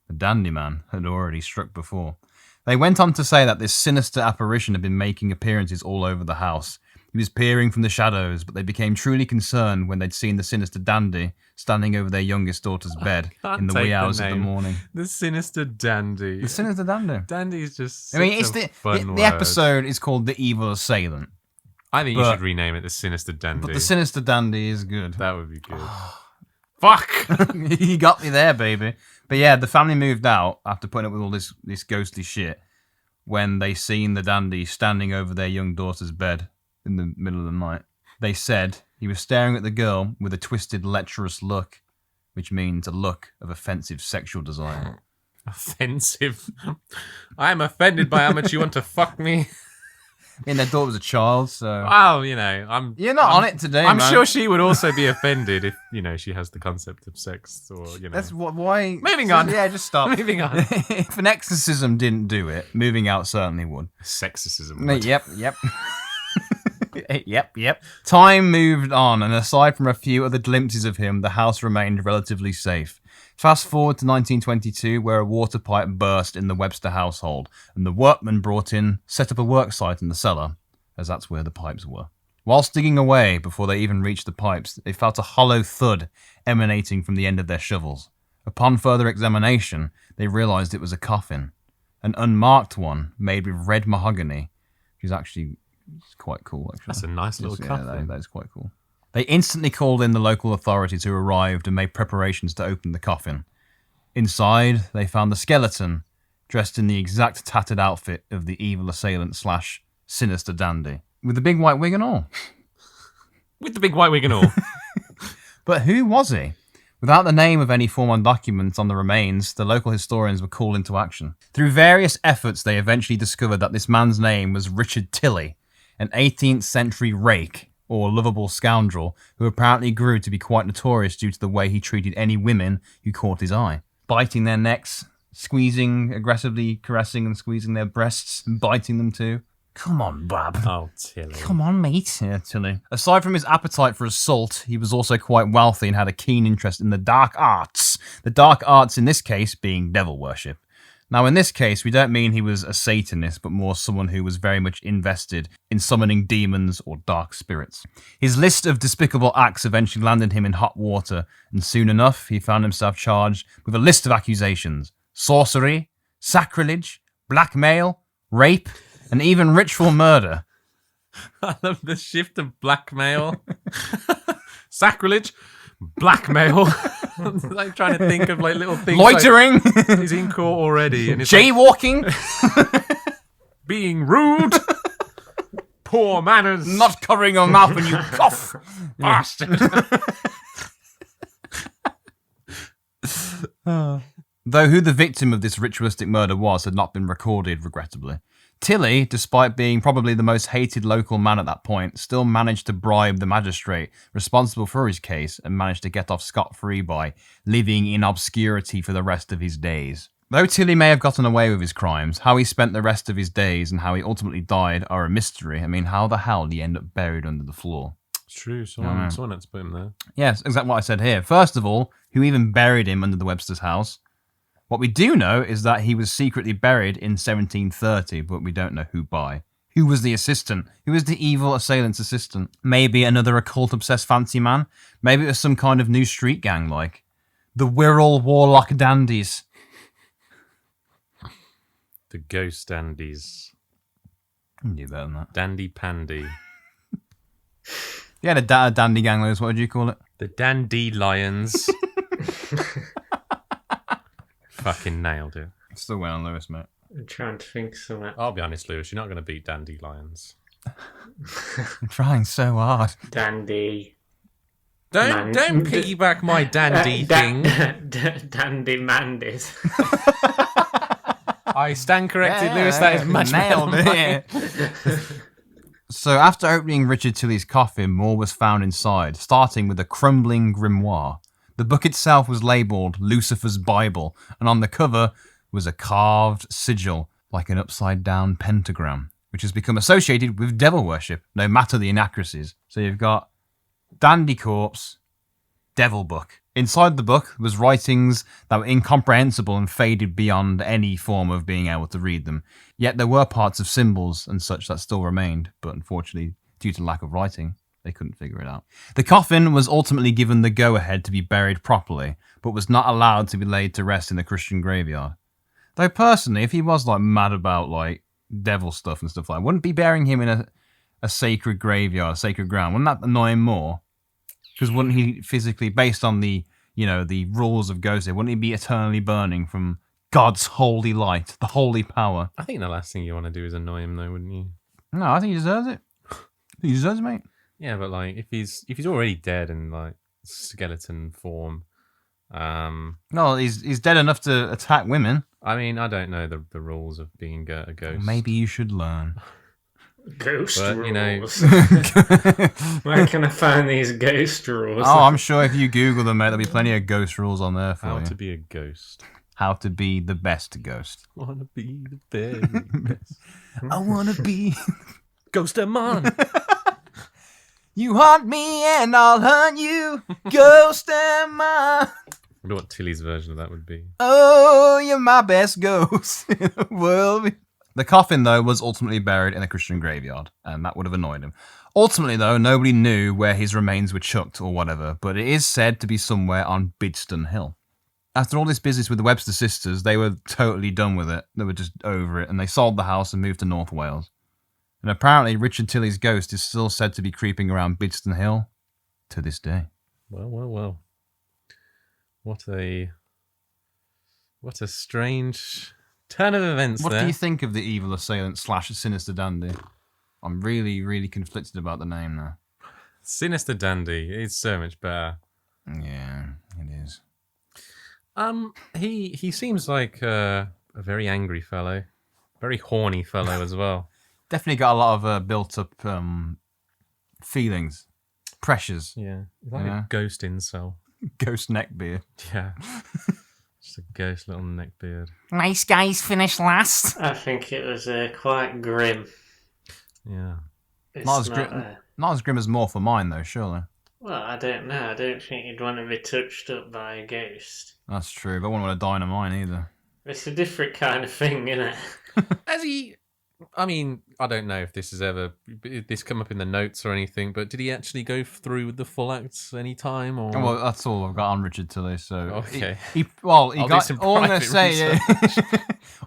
the dandy man had already struck before. They went on to say that this sinister apparition had been making appearances all over the house. He was peering from the shadows, but they became truly concerned when they'd seen the sinister dandy standing over their youngest daughter's bed in the wee hours of the morning. The Sinister Dandy. The sinister dandy. Dandy is just the episode is called The Evil Assailant. I think you should rename it The Sinister Dandy. But the sinister dandy is good. That would be good. Fuck! You got me there, baby. But yeah, the family moved out after putting up with all this ghostly shit when they seen the dandy standing over their young daughter's bed in the middle of the night. They said he was staring at the girl with a twisted, lecherous look, which means a look of offensive sexual desire. Offensive? I am offended by how much you want to fuck me. And their daughter was a child, so... Well, You're not on it today, I'm man. sure she would also be offended if, she has the concept of sex or, That's why... Moving on. Yeah, just stop. Moving on. If an exorcism didn't do it, moving out certainly would. Sexorcism. Yep. Yep. Time moved on, and aside from a few other glimpses of him, the house remained relatively safe. Fast forward to 1922, where a water pipe burst in the Webster household, and the workmen brought in, set up a work site in the cellar, as that's where the pipes were. Whilst digging away, before they even reached the pipes, they felt a hollow thud emanating from the end of their shovels. Upon further examination, they realised it was a coffin, an unmarked one made with red mahogany, which is actually quite cool. Actually, that's a nice little coffin. That is quite cool. They instantly called in the local authorities who arrived and made preparations to open the coffin. Inside, they found the skeleton, dressed in the exact tattered outfit of the evil assailant / sinister dandy, with the big white wig and all. With the big white wig and all. But who was he? Without the name of any form on documents on the remains, the local historians were called into action. Through various efforts, they eventually discovered that this man's name was Richard Tilley, an 18th century rake, or lovable scoundrel, who apparently grew to be quite notorious due to the way he treated any women who caught his eye. Biting their necks, squeezing, aggressively caressing and squeezing their breasts, and biting them too. Come on, Bob. Oh, Tilley. Come on, mate. Yeah, Tilley. Aside from his appetite for assault, he was also quite wealthy and had a keen interest in the dark arts. The dark arts in this case being devil worship. Now, in this case, we don't mean he was a Satanist, but more someone who was very much invested in summoning demons or dark spirits. His list of despicable acts eventually landed him in hot water, and soon enough, he found himself charged with a list of accusations: sorcery, sacrilege, blackmail, rape, and even ritual murder. I love the shift of blackmail. Sacrilege, blackmail, like trying to think of like little things. Loitering, Like, he's in court already, and it's jaywalking, being rude, poor manners, not covering your mouth when you cough, bastard. Though who the victim of this ritualistic murder was had not been recorded, regrettably. Tilley, despite being probably the most hated local man at that point, still managed to bribe the magistrate responsible for his case and managed to get off scot-free by living in obscurity for the rest of his days. Though Tilley may have gotten away with his crimes, how he spent the rest of his days and how he ultimately died are a mystery. I mean, how the hell did he end up buried under the floor? It's true. Someone had to put him there. Yes, exactly what I said here. First of all, who even buried him under the Webster's house? What we do know is that he was secretly buried in 1730, but we don't know who by. Who was the assistant? Who was the evil assailant's assistant? Maybe another occult-obsessed fancy man? Maybe it was some kind of new street gang, like the Wirral Warlock Dandies. The Ghost Dandies. You knew better than that. Dandy Pandy. You had a dandy gang, Lewis. What would you call it? The Dandy Lions. Fucking nailed it. Still well on Lewis, mate. I'm trying to think something. I'll be honest, Lewis, you're not going to beat Dandy Lions. I'm trying so hard. Dandy. Don't piggyback my dandy thing. Dandy Mandis. I stand corrected, Lewis. That is much nailed better. it. So after opening Richard Tilley's coffin, more was found inside, starting with a crumbling grimoire. The book itself was labelled Lucifer's Bible, and on the cover was a carved sigil, like an upside-down pentagram, which has become associated with devil worship, no matter the inaccuracies. So you've got Dandy Corpse, Devil Book. Inside the book was writings that were incomprehensible and faded beyond any form of being able to read them. Yet there were parts of symbols and such that still remained, but unfortunately, due to lack of writing, they couldn't figure it out. The coffin was ultimately given the go-ahead to be buried properly, but was not allowed to be laid to rest in the Christian graveyard. Though personally, if he was like mad about like devil stuff and stuff like that, I wouldn't be burying him in a sacred graveyard, sacred ground. Wouldn't that annoy him more? Because wouldn't he physically, based on the, you know, the rules of ghosting, wouldn't he be eternally burning from God's holy light, the holy power? I think the last thing you want to do is annoy him, though, wouldn't you? No, I think he deserves it. He deserves it, mate. Yeah, but like if he's already dead in like skeleton form, No, he's dead enough to attack women. I mean, I don't know the rules of being a ghost. Maybe you should learn. Ghost But, rules. you know- Where can I find these ghost rules? Oh, I'm sure if you Google them, mate, there'll be plenty of ghost rules on there for How you. to be a ghost. How to be the best ghost. Wanna be the very best. I wanna be. Ghost man. You haunt me and I'll hunt you, ghost and mine. I wonder what Tilley's version of that would be. Oh, you're my best ghost in the world. The coffin, though, was ultimately buried in a Christian graveyard, and that would have annoyed him. Ultimately, though, nobody knew where his remains were chucked or whatever, but it is said to be somewhere on Bidston Hill. After all this business with the Webster sisters, they were totally done with it. They were just over it, and they sold the house and moved to North Wales. And apparently, Richard Tilley's ghost is still said to be creeping around Bidston Hill to this day. Well. What a strange turn of events What there. do you think of the Evil Assailant / Sinister Dandy? I'm really, really conflicted about the name now. Sinister Dandy. It's so much better. Yeah, it is. He seems like a very angry fellow. Very horny fellow as well. Definitely got a lot of built-up feelings, pressures. Yeah. He's like Yeah. a ghost incel. Ghost neckbeard. Yeah. Just a ghost little neckbeard. Nice guys finish last. I think it was quite grim. Yeah. It's Not as grim as More for Mine, though, surely. Well, I don't know. I don't think you'd want to be touched up by a ghost. That's true, but I wouldn't want to die in a mine either. It's a different kind of thing, isn't it? Has he... I mean, I don't know if this has ever... this come up in the notes or anything, but did he actually go through with the full acts any time? Or... Well, that's all I've got on Richard Tilley, so... Okay. He I'll do got... some All I'm going to private say...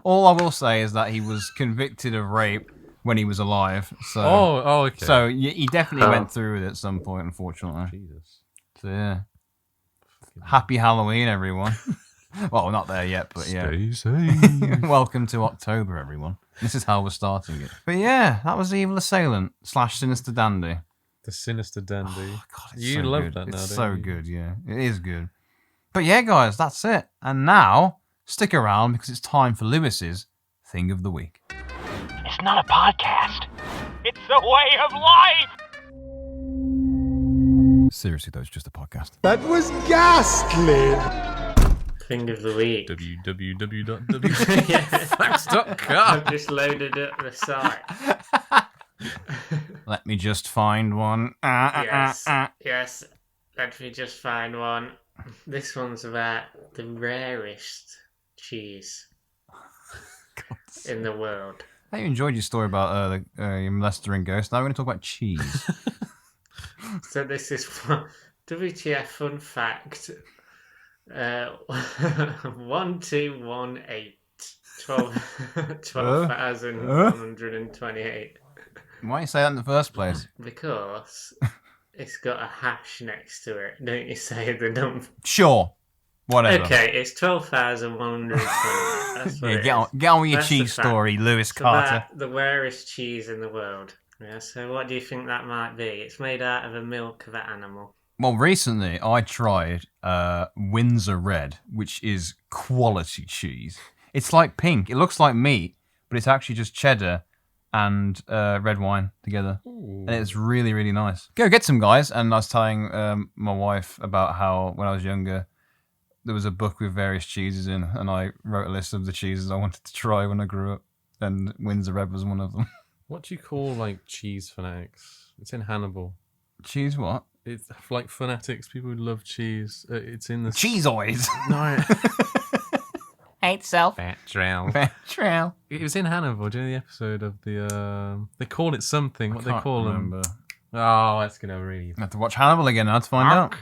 all I will say is that he was convicted of rape when he was alive, so... Oh, okay. So he definitely went through with it at some point, unfortunately. Jesus. So, yeah. Happy Halloween, everyone. Well, we're not there yet, but yeah. Stay safe. Welcome to October, everyone. This is how we're starting it. But yeah, that was Evil Assailant / Sinister Dandy. The Sinister Dandy. Oh, God, it's You so love good. that now, It's don't so you? good, yeah. It is good. But yeah, guys, that's it. And now, stick around because it's time for Lewis's Thing of the Week. It's not a podcast. It's a way of life. Seriously, though, it's just a podcast. That was ghastly! Thing of the week. www.facts.com. I've just loaded up the site. Let me just find one. Yes. Let me just find one. This one's about the rarest cheese in the world. I enjoyed your story about your molestering ghost. Now we're going to talk about cheese. So this is WTF fun fact. 1218. 12,128. Why you say that in the first place? Because it's got a hash next to it. Don't you say the number? Sure. Whatever. Okay, it's 12,128. That's what Yeah, it get on with your That's the cheese fact. story, Lewis It's Carter. about the rarest cheese in the world. Yeah, so what do you think that might be? It's made out of a milk of an animal. Well, recently I tried Windsor Red, which is quality cheese. It's like pink. It looks like meat, but it's actually just cheddar and red wine together. And it's really, really nice. Go get some, guys. And I was telling my wife about how when I was younger, there was a book with various cheeses in, and I wrote a list of the cheeses I wanted to try when I grew up, and Windsor Red was one of them. What do you call like cheese fanatics? It's in Hannibal. Cheese what? It's like fanatics, people who love cheese. It's in the Cheeseoids. No, Hate self. Fat Trail. Trail. It was in Hannibal. Do you know the episode of the? They call it something. What they call them? Oh, that's gonna really. I have to watch Hannibal again now to find out.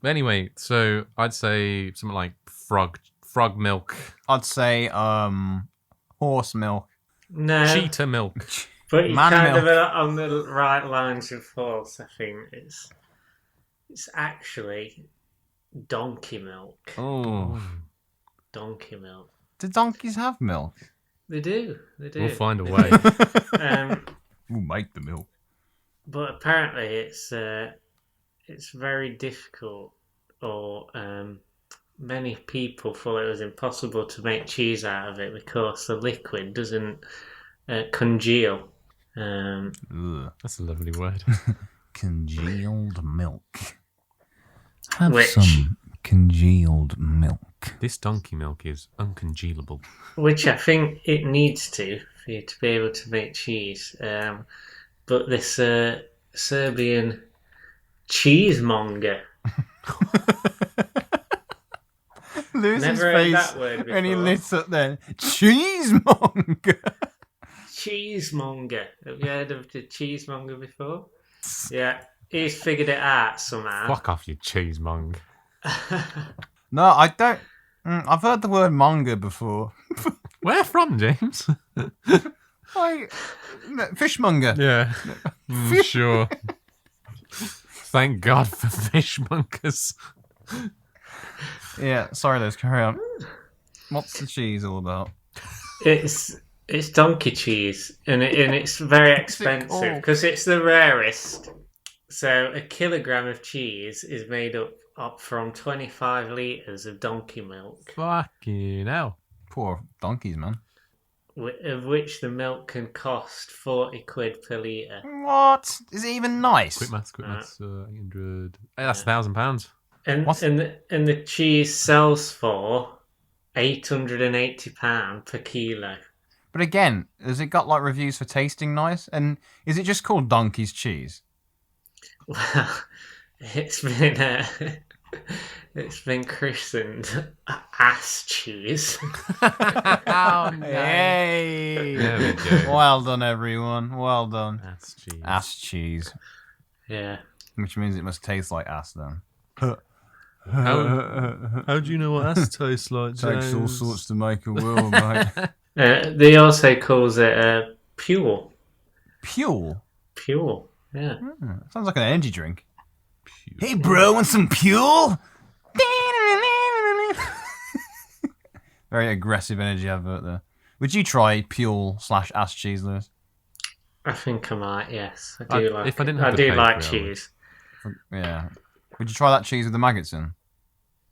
But anyway, so I'd say something like frog milk, I'd say horse milk. No, cheetah milk. but you're Man kind milk. of on the right lines with horse. I think it's actually donkey milk. Oh. Donkey milk. Do donkeys have milk? They do. They do. We'll find a They way. do. We'll make the milk. But apparently, it's very difficult, or many people thought it was impossible to make cheese out of it because the liquid doesn't congeal. Ugh. That's a lovely word. Congealed milk. Have Which- some congealed milk. This donkey milk is uncongealable. Which I think it needs to for you to be able to make cheese. But this Serbian cheesemonger. Lose his Never heard face that word when he before. lifts up there. Cheesemonger. Cheesemonger. Have you heard of the cheesemonger before? Yeah, he's figured it out somehow. Fuck off, you cheesemong. No, I don't. I've heard the word monger before. Where from, James? Like, fishmonger. Yeah, sure. Thank God for fishmongers. Yeah, sorry, let's carry on. What's the cheese all about? It's donkey cheese, and it's very expensive called? because it's the rarest. So a kilogram of cheese is made up from 25 litres of donkey milk, Fucking hell. Poor donkeys, man. of which the milk can cost 40 quid per litre. What? Is it even nice? Quick maths. 800. Hey, that's £1,000. And What's- and the cheese sells for £880 per kilo. But again, has it got like reviews for tasting nice? And is it just called donkey's cheese? Well, it's been christened ass cheese. Oh, Hey! There we go. Well done, everyone. Well done. That's cheese. Ass cheese. Yeah. Which means it must taste like ass then. How do you know what ass tastes like, Takes all sorts to make a world, mate. They also calls it pure. Pure? Pure. Yeah. Sounds like an energy drink. Hey, bro, want some Pule? Very aggressive energy advert there. Would you try Pule/ass cheese, Lewis? I think I might. Yes, I do like. If I didn't it. have I to do pay like for it, I would. cheese. Yeah. Would you try that cheese with the maggots in?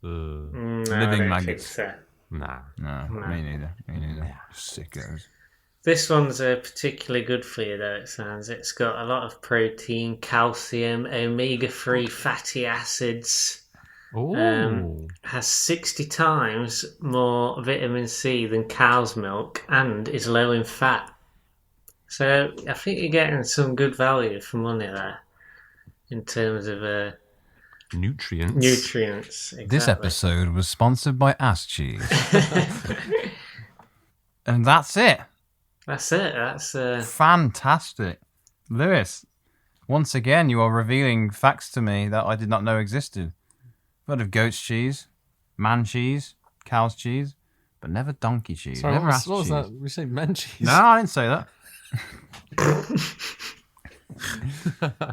No, Living I don't maggots. think so. Nah. No, me neither. Sickos. This one's particularly good for you, though, it sounds. It's got a lot of protein, calcium, omega-3 fatty acids. Oh. Has 60 times more vitamin C than cow's milk and is low in fat. So I think you're getting some good value for money there in terms of Nutrients. nutrients. This Exactly. episode was sponsored by Ass Cheese. And that's it. That's it. That's Fantastic. Lewis, once again, you are revealing facts to me that I did not know existed. I've heard of goat's cheese, man cheese, cow's cheese, but never donkey cheese. Sorry, never ass what was cheese. that? We say man cheese. No, I didn't say that.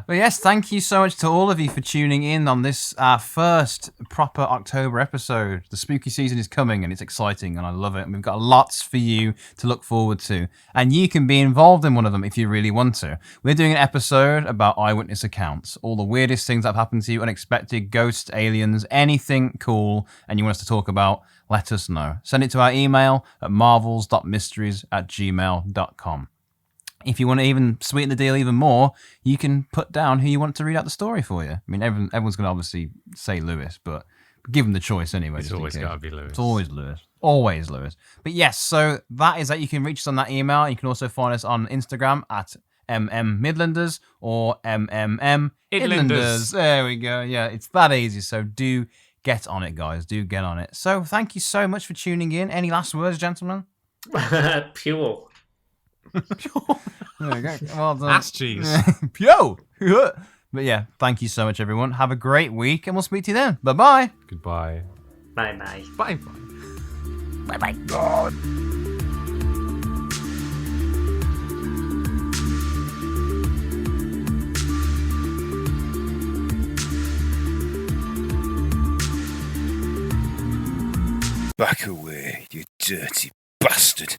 But yes, thank you so much to all of you for tuning in on this first proper October episode. The spooky season is coming and it's exciting and I love it. And we've got lots for you to look forward to. And you can be involved in one of them if you really want to. We're doing an episode about eyewitness accounts. All the weirdest things that have happened to you, unexpected, ghosts, aliens, anything cool and you want us to talk about, let us know. Send it to our email at marvels.mysteries@gmail.com. If you want to even sweeten the deal even more, you can put down who you want to read out the story for you. I mean, everyone's going to obviously say Lewis, but give them the choice anyway. It's always got to be Lewis. It's always Lewis. Always Lewis. But yes, so that is that. You can reach us on that email. You can also find us on Instagram at Midlanders or Midlanders. There we go. Yeah, it's that easy. So do get on it, guys. Do get on it. So thank you so much for tuning in. Any last words, gentlemen? pure. There we go. Well done. Ass cheese. Yo! But yeah, thank you so much, everyone. Have a great week, and we'll speak to you then. Bye-bye. Goodbye. Bye-bye. Bye-bye. Bye-bye. God. Back away, you dirty bastard.